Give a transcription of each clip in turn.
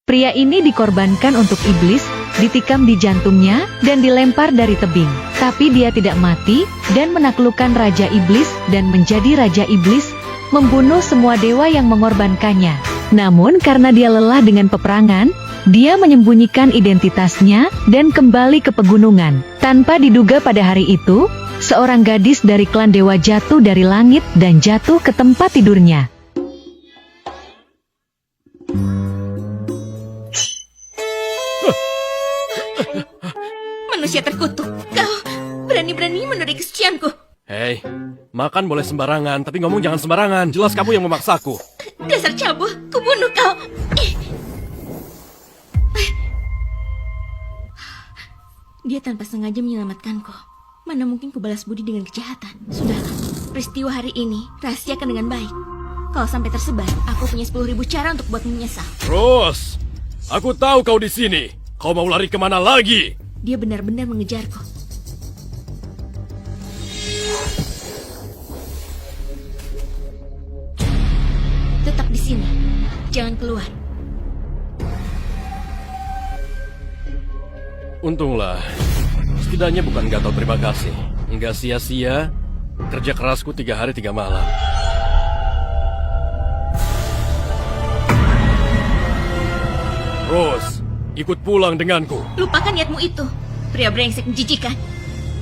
Pria ini dikorbankan untuk iblis, ditikam di jantungnya, dan dilempar dari tebing. Tapi dia tidak mati, dan menaklukkan Raja Iblis, dan menjadi Raja Iblis, membunuh semua dewa yang mengorbankannya. Namun karena dia lelah dengan peperangan, dia menyembunyikan identitasnya, dan kembali ke pegunungan. Tanpa diduga pada hari itu, seorang gadis dari klan dewa jatuh dari langit, dan jatuh ke tempat tidurnya. Manusia terkutuk, kau berani-berani menodai kesucianku. Hei, makan boleh sembarangan, tapi ngomong jangan sembarangan. Jelas kamu yang memaksaku. Dasar cabul, kubunuh kau. Dia tanpa sengaja menyelamatkanku. Mana mungkin kubalas budi dengan kejahatan. Sudahlah, peristiwa hari ini rahasiakan dengan baik. Kalau sampai tersebar, aku punya 10.000 cara untuk buatmu menyesal. Rose, aku tahu kau di sini. Kau mau lari kemana lagi? Dia benar-benar mengejarku. Tetap di sini, jangan keluar. Untunglah, setidaknya bukan nggak tahu terima kasih. Nggak sia-sia kerja kerasku 3 hari 3 malam. Rose, ikut pulang denganku. Lupakan niatmu itu, pria brengsek menjijikan.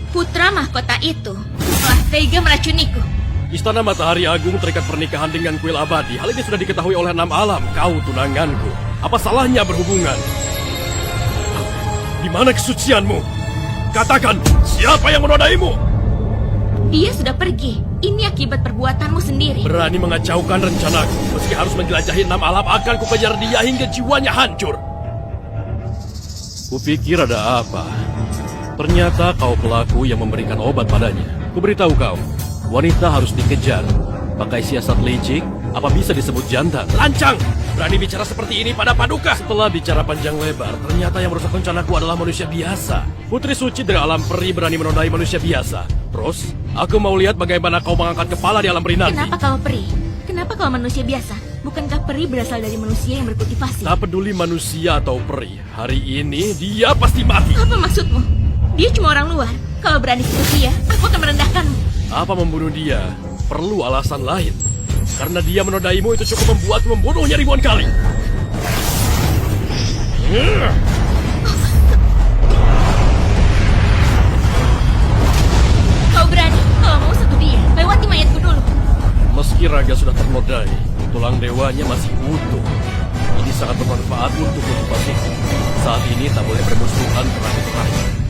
Putra mahkota itu telah tega meracuniku. Istana Matahari Agung terikat pernikahan dengan kuil abadi. Hal ini sudah diketahui oleh 6 alam. Kau tunanganku. Apa salahnya berhubungan? Di mana kesucianmu? Katakan, siapa yang menodaimu? Dia sudah pergi. Ini akibat perbuatanmu sendiri. Berani mengacaukan rencanaku. Meski harus menjelajahi 6 alam, akan kukejar dia hingga jiwanya hancur. Kupikir ada apa? Ternyata kau pelaku yang memberikan obat padanya. Kuberitahu kau, wanita harus dikejar. Pakai siasat licik, apa bisa disebut jantan? Lancang! Berani bicara seperti ini pada Paduka. Setelah bicara panjang lebar, ternyata yang merusak rencanaku adalah manusia biasa. Putri suci dari alam peri berani menodai manusia biasa. Terus, aku mau lihat bagaimana kau mengangkat kepala di alam peri nanti. Kenapa kau peri? Kenapa kau manusia biasa? Bukankah peri berasal dari manusia yang berkultivasi? Tak peduli manusia atau peri, hari ini dia pasti mati. Apa maksudmu? Dia cuma orang luar. Kalau berani sentuh dia, aku akan merendahkanmu. Apa membunuh dia? Perlu alasan lain. Karena dia menodaimu itu cukup membuatmu membunuhnya ribuan kali. Kau berani? Kalau mau sentuh dia, lewati mayatku dulu. Meski raga sudah ternodai, tulang dewanya masih utuh. Ini sangat bermanfaat untuk kultivasiku. Saat ini tak boleh bermusuhan terakhir.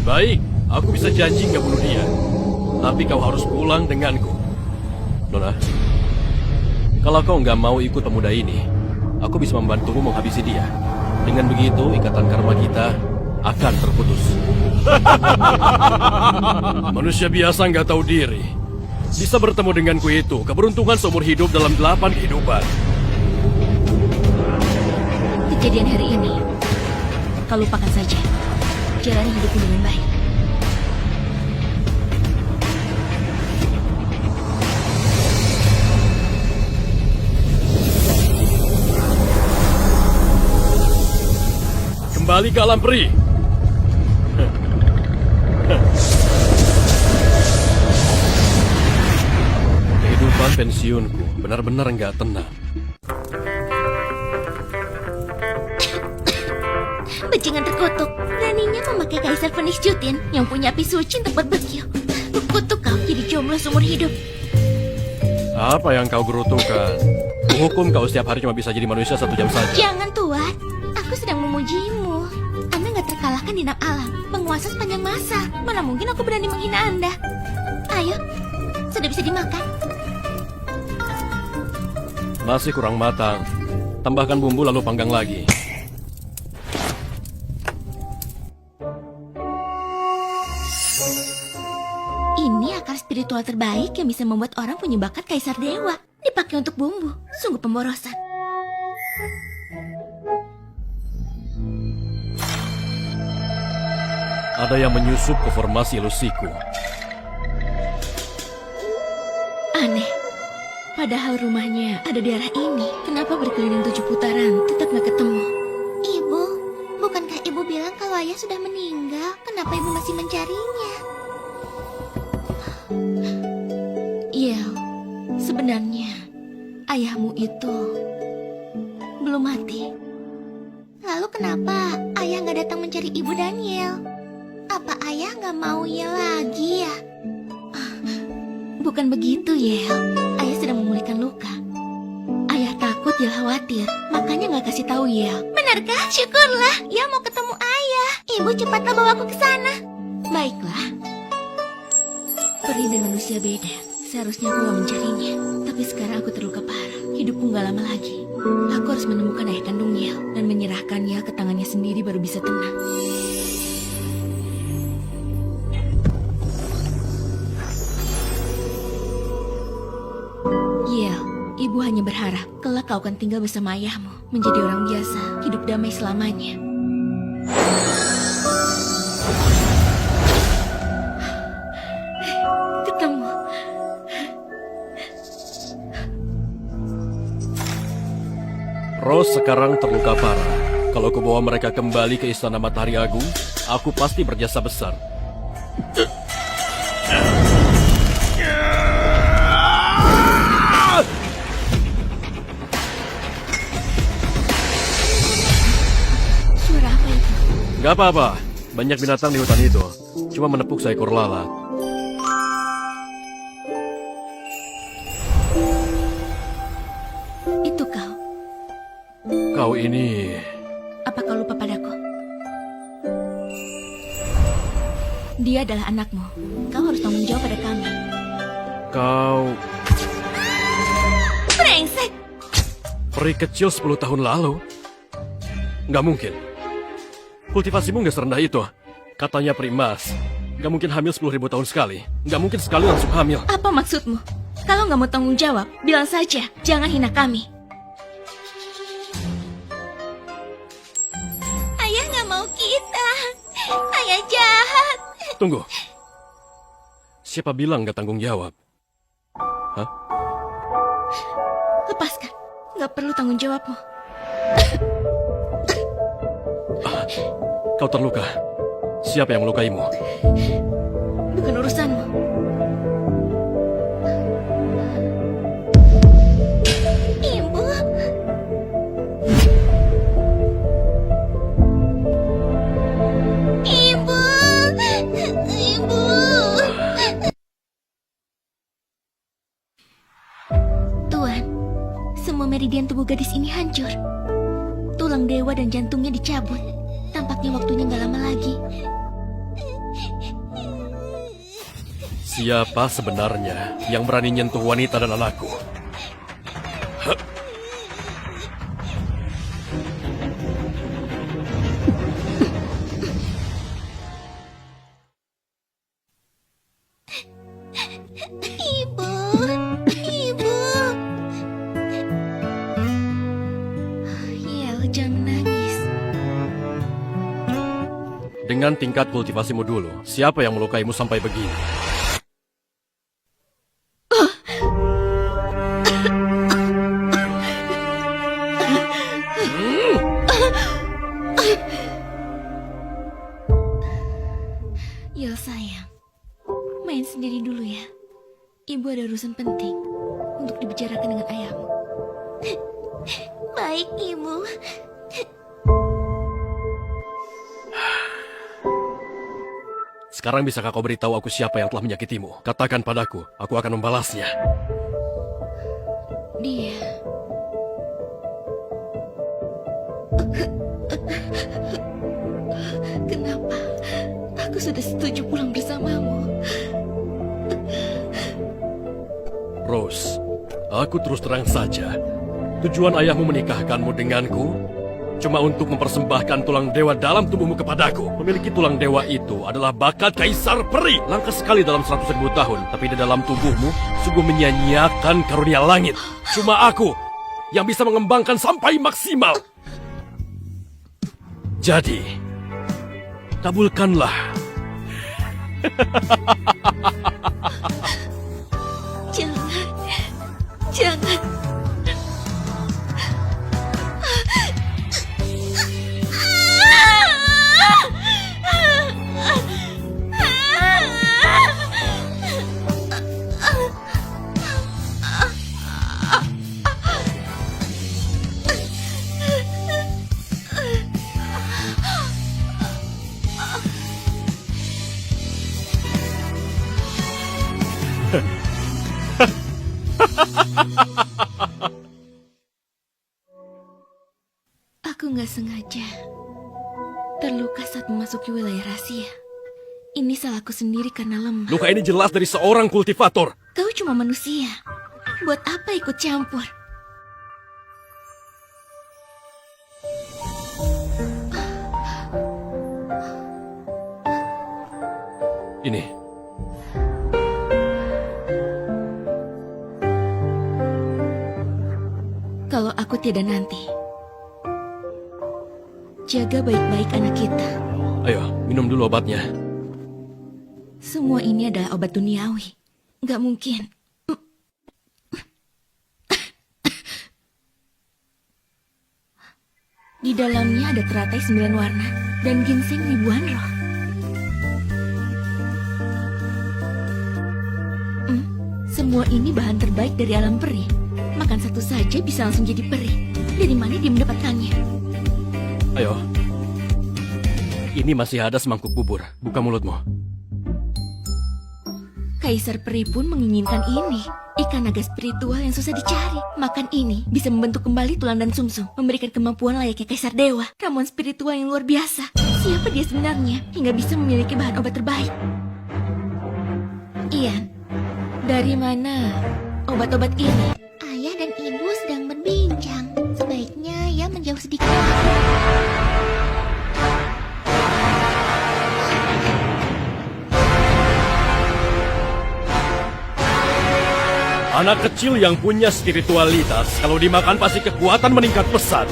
Baik, aku bisa janji nggak bunuh dia. Tapi kau harus pulang denganku. Nona, kalau kau nggak mau ikut pemuda ini, aku bisa membantumu menghabisi dia. Dengan begitu, ikatan karma kita akan terputus. Manusia biasa nggak tahu diri. Bisa bertemu denganku itu, keberuntungan seumur hidup dalam 8 kehidupan. Kejadian hari ini, kau lupakan saja. Jalani hidupmu dengan baik. Kembali ke alam peri. Kehidupan pensiunku benar-benar nggak tenang. Bajingan terkutuk, beraninya memakai Kaisar Phoenix Jutin yang punya api suci untuk barbecue. Kukutuk kau jadi jomblo seumur hidup. Apa yang kau gerutukan? Kuhukum kau setiap hari cuma bisa jadi manusia 1 jam saja. Jangan tuan, aku sedang memujimu. Anda nggak terkalahkan di 6 alam, penguasa sepanjang masa. Mana mungkin aku berani menghina Anda? Ayo, sudah bisa dimakan. Masih kurang matang. Tambahkan bumbu lalu panggang lagi. Ini akar spiritual terbaik yang bisa membuat orang punya bakat kaisar dewa. Dipakai untuk bumbu, sungguh pemborosan. Ada yang menyusup ke formasi ilusiku. Aneh, padahal rumahnya ada di arah ini. Kenapa berkeliling 7 putaran tetap nggak ketemu? Ibu, bilang kalau ayah sudah meninggal. Kenapa ibu masih mencarinya? Iya, sebenarnya ayahmu itu belum mati. Lalu kenapa ayah nggak datang mencari ibu Daniel? Apa ayah nggak mau Yel lagi ya? Bukan begitu, Yel. Ayah sedang memulihkan luka. Ayah takut Yel khawatir, makanya nggak kasih tahu Yel. Benarkah? Syukurlah, Yel mau ketemu ayah. Ibu cepatlah bawa aku ke sana. Baiklah. Peri dan manusia beda. Seharusnya aku nggak mencarinya. Tapi sekarang aku terluka parah. Hidupku nggak lama lagi. Aku harus menemukan ayah kandung Yel dan menyerahkan Yel ke tangannya sendiri baru bisa tenang. Yel, ibu hanya berharap kelak kau akan tinggal bersama ayahmu, menjadi orang biasa, hidup damai selamanya. Ketemu. Rose sekarang terluka parah. Kalau aku bawa mereka kembali ke Istana Matahari Agung, aku pasti berjasa besar. Suara apa itu? Gak apa-apa, banyak binatang di hutan itu. Cuma menepuk seekor lalat. Itu kau. Kau ini... Apa kau lupa padaku? Dia adalah anakmu. Kau harus tanggung jawab pada kami. Kau... Brengsek! Peri kecil 10 tahun lalu? Gak mungkin. Kultivasimu gak serendah itu. Katanya peri emas. Gak mungkin hamil 10.000 tahun sekali. Gak mungkin sekali langsung hamil. Apa maksudmu? Kalau nggak mau tanggung jawab, bilang saja. Jangan hina kami. Ayah nggak mau kita. Ayah jahat. Tunggu. Siapa bilang gak tanggung jawab? Hah? Lepaskan. Nggak perlu tanggung jawabmu. Kau terluka. Siapa yang melukaimu? Bukan urusanmu. Ibu. Ibu. Ibu. Tuan, semua meridian tubuh gadis ini hancur. Tulang dewa dan jantungnya dicabut. Tampaknya waktunya nggak lama lagi. Siapa sebenarnya yang berani nyentuh wanita dan anakku? Hah? Ibu, ibu. Yel, jangan menangis. Dengan tingkat kultivasimu dulu, siapa yang melukaimu sampai begini? Yel sayang, main sendiri dulu ya. Ibu ada urusan penting untuk dibicarakan dengan ayahmu. Baik, ibu. Sekarang bisakah kau beritahu aku siapa yang telah menyakitimu? Katakan padaku, aku akan membalasnya. Dia. Kenapa? Aku sudah setuju pulang bersamamu. Rose, aku terus terang saja. Tujuan ayahmu menikahkanmu denganku cuma untuk mempersembahkan tulang dewa dalam tubuhmu kepadaku. Memiliki tulang dewa itu adalah bakat kaisar peri. Langka sekali dalam 100.000 tahun. Tapi di dalam tubuhmu sungguh menyanyiakan karunia langit. Cuma aku yang bisa mengembangkan sampai maksimal. Jadi, kabulkanlah. Jangan. Jangan. Aku nggak sengaja terluka saat memasuki wilayah rahasia. Ini salahku sendiri karena lemah. Luka ini jelas dari seorang kultivator. Kau cuma manusia. Buat apa ikut campur? Ini. Kalau aku tiada nanti, jaga baik-baik anak kita. Ayo, minum dulu obatnya. Semua ini adalah obat duniawi. Nggak mungkin. Di dalamnya ada teratai 9 warna dan ginseng ribuan roh. Semua ini bahan terbaik dari alam peri. Makan satu saja bisa langsung jadi peri. Dari mana dia mendapatkannya? Ayo. Ini masih ada semangkuk bubur. Buka mulutmu. Kaisar peri pun menginginkan ini. Ikan naga spiritual yang susah dicari. Makan ini bisa membentuk kembali tulang dan sumsum. Memberikan kemampuan layaknya kaisar dewa. Ramuan spiritual yang luar biasa. Siapa dia sebenarnya hingga bisa memiliki bahan obat terbaik? Ian, dari mana obat-obat ini? Ayah dan ibu sedang berbincang. Sebaiknya ya menjauh sedikit. Anak kecil yang punya spiritualitas, kalau dimakan pasti kekuatan meningkat pesat.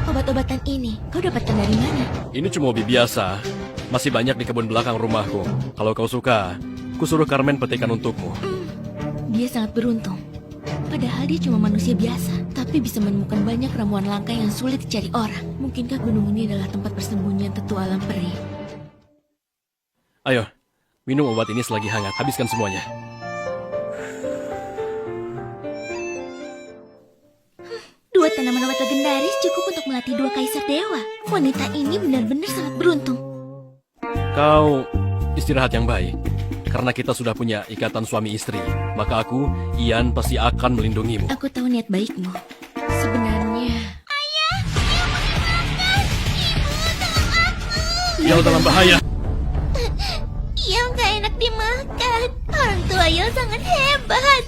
Obat-obatan ini kau dapatkan dari mana? Ini cuma ubi biasa. Masih banyak di kebun belakang rumahku. Kalau kau suka, ku suruh Carmen petikan untukmu. Dia sangat beruntung. Padahal dia cuma manusia biasa, tapi bisa menemukan banyak ramuan langka yang sulit dicari orang. Mungkinkah gunung ini adalah tempat persembunyian tetua alam peri? Ayo, minum obat ini selagi hangat. Habiskan semuanya. Dua tanaman obat legendaris cukup untuk melatih 2 kaisar dewa. Wanita ini benar-benar sangat beruntung. Kau istirahat yang baik. Karena kita sudah punya ikatan suami istri, maka aku, Ian, pasti akan melindungimu. Aku tahu niat baikmu. Sebenarnya... Yel dalam bahaya. Yel gak enak dimakan. Orang tua Yel sangat hebat.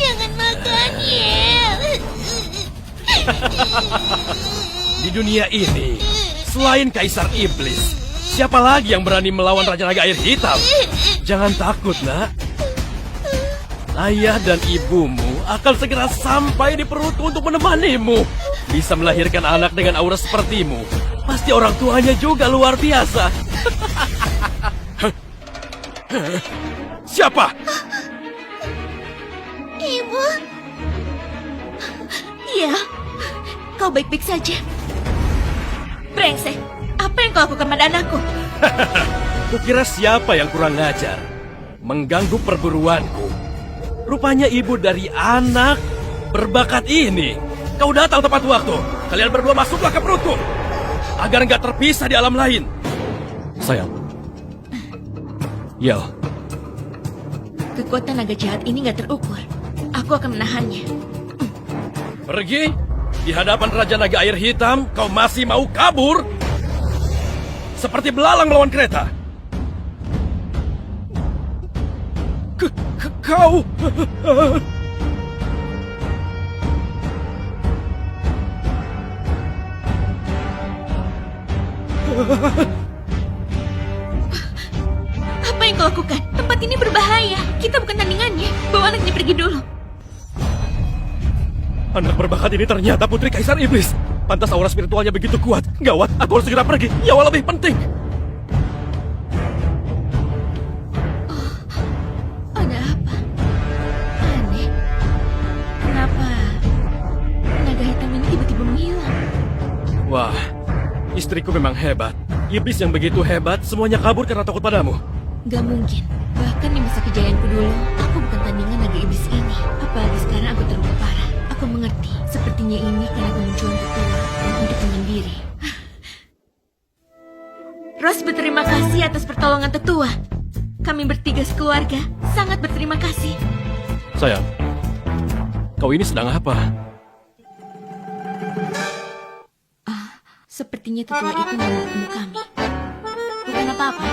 Jangan makan Yel. Di dunia ini, selain Kaisar Iblis, siapa lagi yang berani melawan Raja Naga Air Hitam? Jangan takut, nak. Ayah dan ibumu akan segera sampai di perutku untuk menemanimu. Bisa melahirkan anak dengan aura sepertimu. Pasti orang tuanya juga luar biasa. Siapa? Ibu, Iya, kau baik-baik saja. Brengsek, apa yang kau lakukan pada anakku? Kukira siapa yang kurang ngajar, mengganggu perburuanku. Rupanya ibu dari anak berbakat ini. Kau datang tepat waktu. Kalian berdua masuklah ke perutku, agar nggak terpisah di alam lain. Sayang. Yel. Kekuatan naga jahat ini nggak terukur. Aku akan menahannya. Pergi? Di hadapan Raja Naga Air Hitam, kau masih mau kabur? Seperti belalang melawan kereta. Kau... Apa yang kau lakukan? Tempat ini berbahaya. Kita bukan tandingannya. Bawa anak ini pergi dulu. Anak berbakat ini ternyata putri Kaisar Iblis. Pantas aura spiritualnya begitu kuat. Gawat, aku harus segera pergi. Nyawa lebih penting. Ada apa? Aneh. Kenapa naga hitam ini tiba-tiba menghilang? Wah, istriku memang hebat. Iblis yang begitu hebat, semuanya kabur karena takut padamu. Gak mungkin. Bahkan di masa kejayaanku dulu, aku bukan tandingan naga iblis ini. Apalagi sekarang aku terluka parah. Aku Aku mengerti. Sepertinya ini karena kemunculan tetua untuk menyendiri. Rose berterima kasih atas pertolongan tetua. Kami bertiga sekeluarga sangat berterima kasih. Sayang, kau ini sedang apa? Sepertinya tetua itu mau bertemu kami. Bukan apa-apa.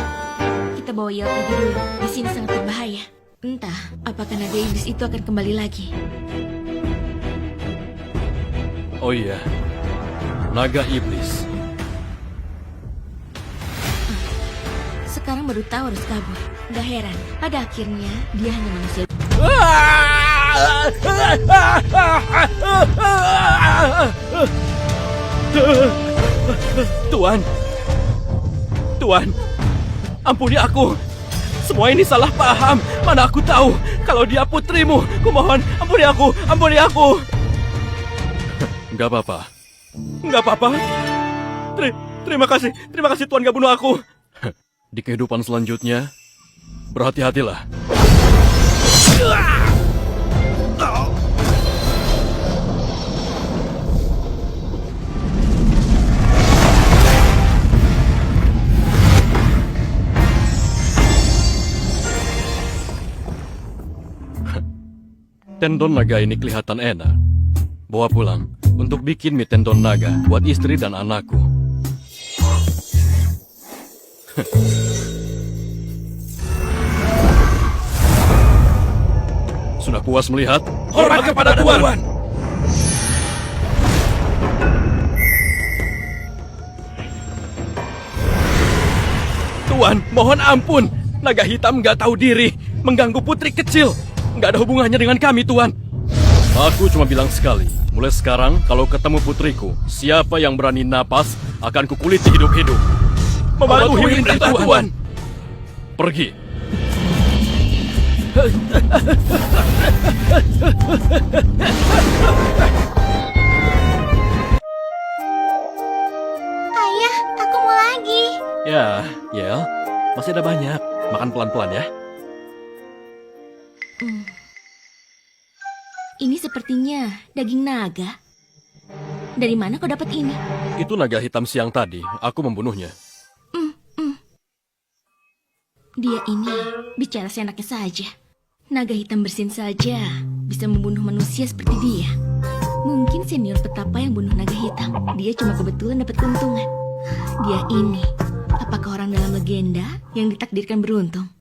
Kita bawa Yel pergi dulu. Di sini sangat berbahaya. Entah apakah naga iblis itu akan kembali lagi. Oh iya, naga iblis. Sekarang baru tahu harus kabur. Gak heran, pada akhirnya dia hanya manusia. Tuan, ampuni aku. Semua ini salah paham. Mana aku tahu kalau dia putrimu. Kumohon, ampuni aku. Gak apa-apa. Terima kasih Tuan gak bunuh aku. Di kehidupan selanjutnya, berhati-hatilah. Tendon naga ini kelihatan enak. Bawa pulang untuk bikin mie tendon naga buat istri dan anakku. Sudah puas melihat? Hormat kepada Tuan! Tuan, mohon ampun. Naga hitam nggak tahu diri, mengganggu putri kecil. Nggak ada hubungannya dengan kami, Tuan. Aku cuma bilang sekali. Mulai sekarang, kalau ketemu putriku, siapa yang berani napas akan kukuliti hidup-hidup. Mematuhi perintah Tuan. Pergi. Ayah, aku mau lagi. Ya, Yel, masih ada banyak. Makan pelan-pelan ya. Ini sepertinya daging naga. Dari mana kau dapat ini? Itu naga hitam siang tadi. Aku membunuhnya. Dia ini bicara seenaknya saja. Naga hitam bersin saja bisa membunuh manusia seperti dia. Mungkin senior petapa yang bunuh naga hitam. Dia cuma kebetulan dapat keuntungan. Dia ini, apakah orang dalam legenda yang ditakdirkan beruntung?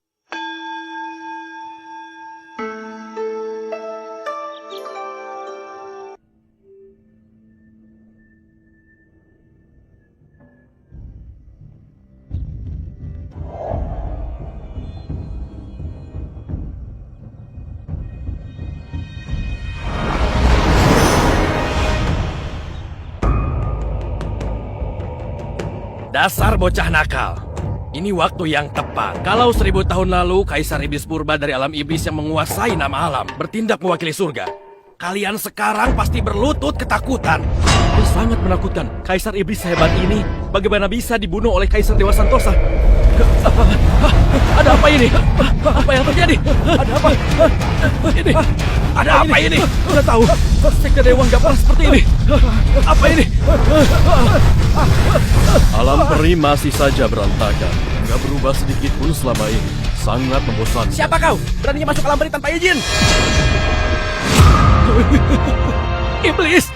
Dasar bocah nakal. Ini waktu yang tepat. Kalau 1000 tahun lalu Kaisar Iblis Purba dari alam iblis yang menguasai nama alam bertindak mewakili surga, kalian sekarang pasti berlutut ketakutan. Itu sangat menakutkan. Kaisar Iblis sehebat ini bagaimana bisa dibunuh oleh Kaisar Dewa Santosa? Ada apa ini? Apa yang terjadi? Ada apa? Ini? Ada apa ini? Udah tahu, Sekte Dewa nggak pernah seperti ini. Apa ini? Alam peri masih saja berantakan. Nggak berubah sedikit pun selama ini. Sangat membosankan. Siapa kau? Beraninya masuk alam peri tanpa izin? Iblis!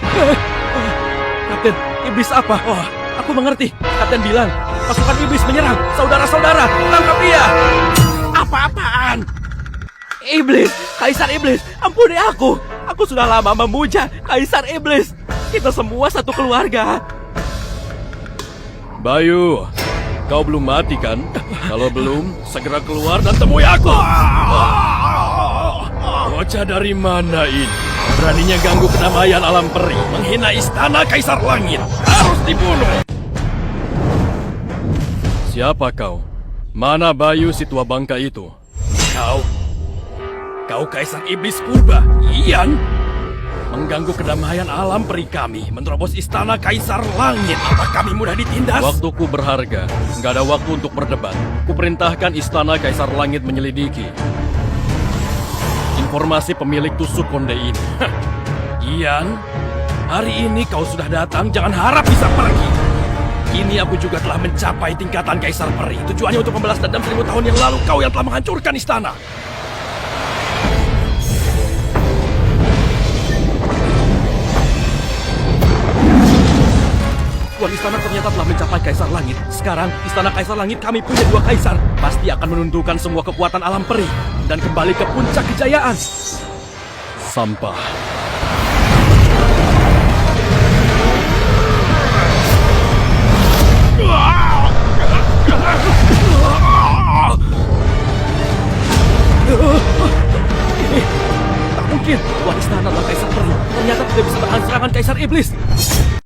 Kapten, iblis apa? Oh, aku mengerti. Kapten bilang, pasukan iblis menyerang. Saudara-saudara, tangkap dia! Apa-apaan? Iblis, Kaisar Iblis, ampuni aku. Aku sudah lama memuja Kaisar Iblis. Kita semua satu keluarga. Bayu, kau belum mati kan? Kalau belum, segera keluar dan temui aku. Bocah dari mana ini? Beraninya ganggu kedamaian alam peri, menghina istana Kaisar Langit. Harus dibunuh. Siapa kau? Mana Bayu si tua bangka itu? Kau Kaisar Iblis Purba, Ian? Mengganggu kedamaian alam peri kami, menerobos istana Kaisar Langit. Apa kami mudah ditindas? Waktuku berharga, nggak ada waktu untuk berdebat. Kuperintahkan istana Kaisar Langit menyelidiki informasi pemilik tusuk konde ini. Ian, hari ini kau sudah datang, jangan harap bisa pergi. Kini aku juga telah mencapai tingkatan Kaisar Peri. Tujuannya untuk membalas dendam 1000 tahun yang lalu kau yang telah menghancurkan istana. Tuan istana ternyata telah mencapai Kaisar Langit. Sekarang, istana Kaisar Langit kami punya 2 kaisar. Pasti akan menundukkan semua kekuatan alam peri dan kembali ke puncak kejayaan. Sampah. Ini tak mungkin. Tuan istana adalah Kaisar Peri. Ternyata tidak bisa tahan serangan Kaisar Iblis.